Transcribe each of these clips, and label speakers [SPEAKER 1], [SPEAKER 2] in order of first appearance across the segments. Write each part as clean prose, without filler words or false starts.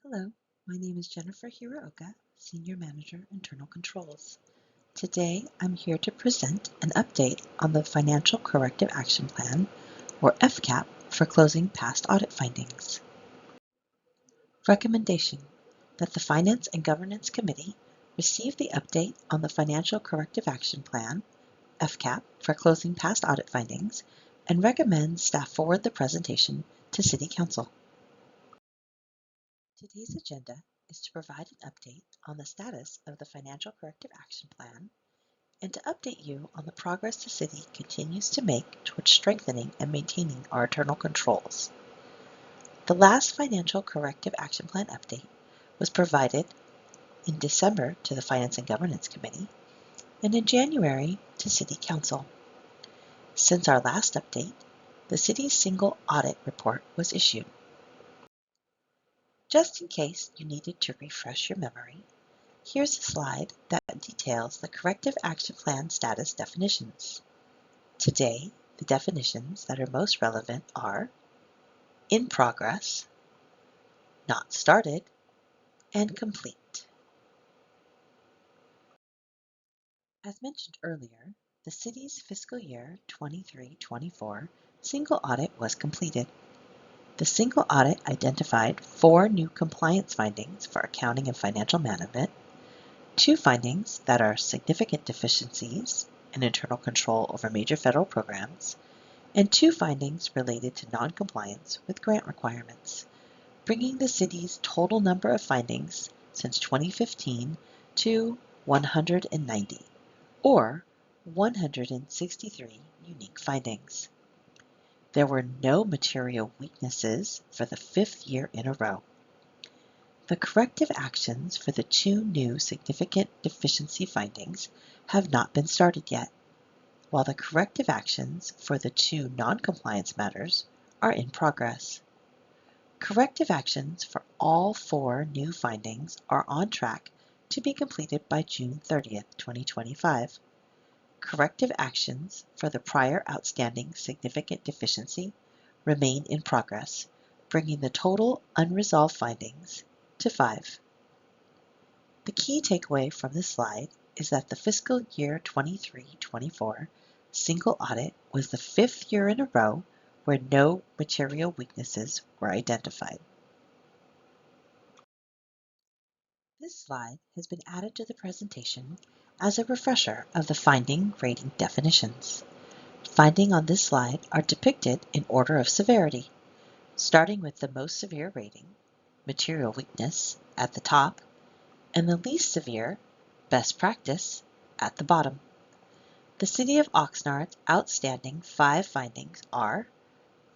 [SPEAKER 1] Hello, my name is Jennifer Hiraoka, Senior Manager, Internal Controls. Today, I'm here to present an update on the Financial Corrective Action Plan, or FCAP, for closing past audit findings. Recommendation: that the Finance and Governance Committee receive the update on the Financial Corrective Action Plan, FCAP, for closing past audit findings, and recommends staff forward the presentation to City Council. Today's agenda is to provide an update on the status of the Financial Corrective Action Plan and to update you on the progress the City continues to make towards strengthening and maintaining our internal controls. The last Financial Corrective Action Plan update was provided in December to the Finance and Governance Committee and in January to City Council. Since our last update, the City's single audit report was issued. Just in case you needed to refresh your memory, here's a slide that details the Corrective Action Plan status definitions. Today, the definitions that are most relevant are in progress, not started, and complete. As mentioned earlier, the City's fiscal year 23-24 single audit was completed. The single audit identified 4 new compliance findings for accounting and financial management, 2 findings that are significant deficiencies in internal control over major federal programs, and 2 findings related to non-compliance with grant requirements, bringing the City's total number of findings since 2015 to 190, or 163 unique findings. There were no material weaknesses for the 5th year in a row. The corrective actions for the 2 new significant deficiency findings have not been started yet, while the corrective actions for the 2 non-compliance matters are in progress. Corrective actions for all 4 new findings are on track to be completed by June 30th, 2025. Corrective actions for the prior outstanding significant deficiency remain in progress, bringing the total unresolved findings to 5. The key takeaway from this slide is that the fiscal year 23-24 single audit was the 5th year in a row where no material weaknesses were identified. This slide has been added to the presentation as a refresher of the finding rating definitions. Findings on this slide are depicted in order of severity, starting with the most severe rating, material weakness, at the top, and the least severe, best practice, at the bottom. The City of Oxnard's outstanding 5 findings are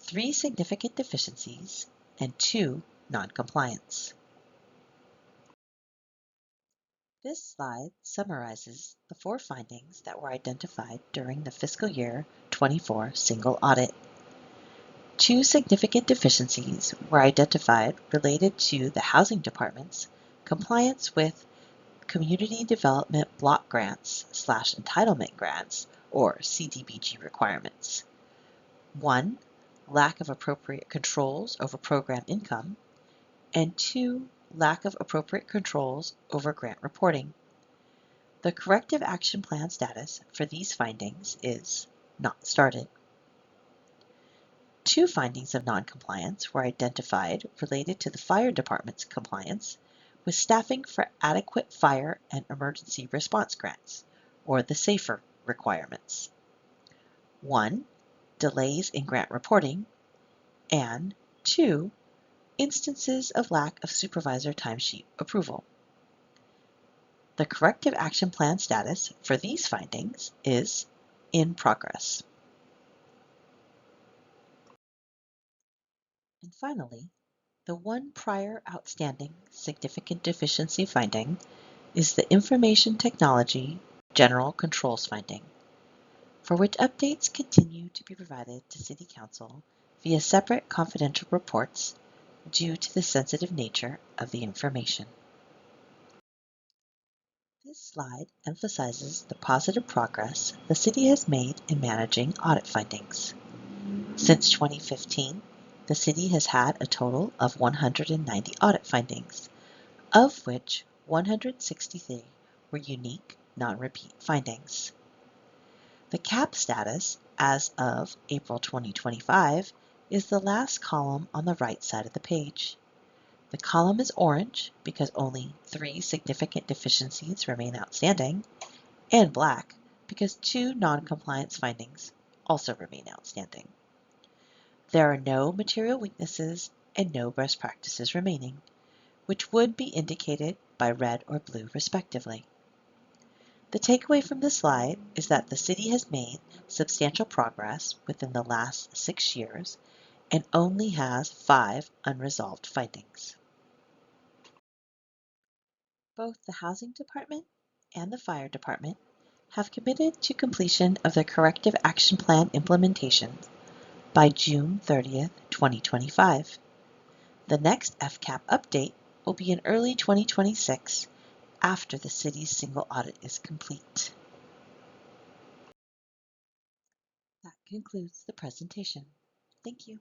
[SPEAKER 1] 3 significant deficiencies and 2 non-compliance. This slide summarizes the 4 findings that were identified during the fiscal year 24 single audit. 2 significant deficiencies were identified related to the Housing Department's compliance with Community Development Block Grants / Entitlement Grants, or CDBG requirements. 1. Lack of appropriate controls over program income, and 2. Lack of appropriate controls over grant reporting. The corrective action plan status for these findings is not started. 2 findings of non-compliance were identified related to the fire department's compliance with staffing for adequate fire and emergency response grants, or the SAFER requirements. 1. Delays in grant reporting, and 2. Instances of lack of supervisor timesheet approval. The corrective action plan status for these findings is in progress. And finally, the one prior outstanding significant deficiency finding is the Information Technology General Controls finding, for which updates continue to be provided to City Council via separate confidential reports due to the sensitive nature of the information. This slide emphasizes the positive progress the City has made in managing audit findings. Since 2015, the city has had a total of 190 audit findings, of which 163 were unique, non-repeat findings. The CAP status as of April 2025 is the last column on the right side of the page. The column is orange because only 3 significant deficiencies remain outstanding, and black because 2 non-compliance findings also remain outstanding. There are no material weaknesses and no best practices remaining, which would be indicated by red or blue respectively. The takeaway from this slide is that the city has made substantial progress within the last 6 years and only has 5 unresolved findings. Both the Housing Department and the Fire Department have committed to completion of their Corrective Action Plan implementation by June 30th, 2025. The next FCAP update will be in early 2026 after the city's single audit is complete. That concludes the presentation. Thank you.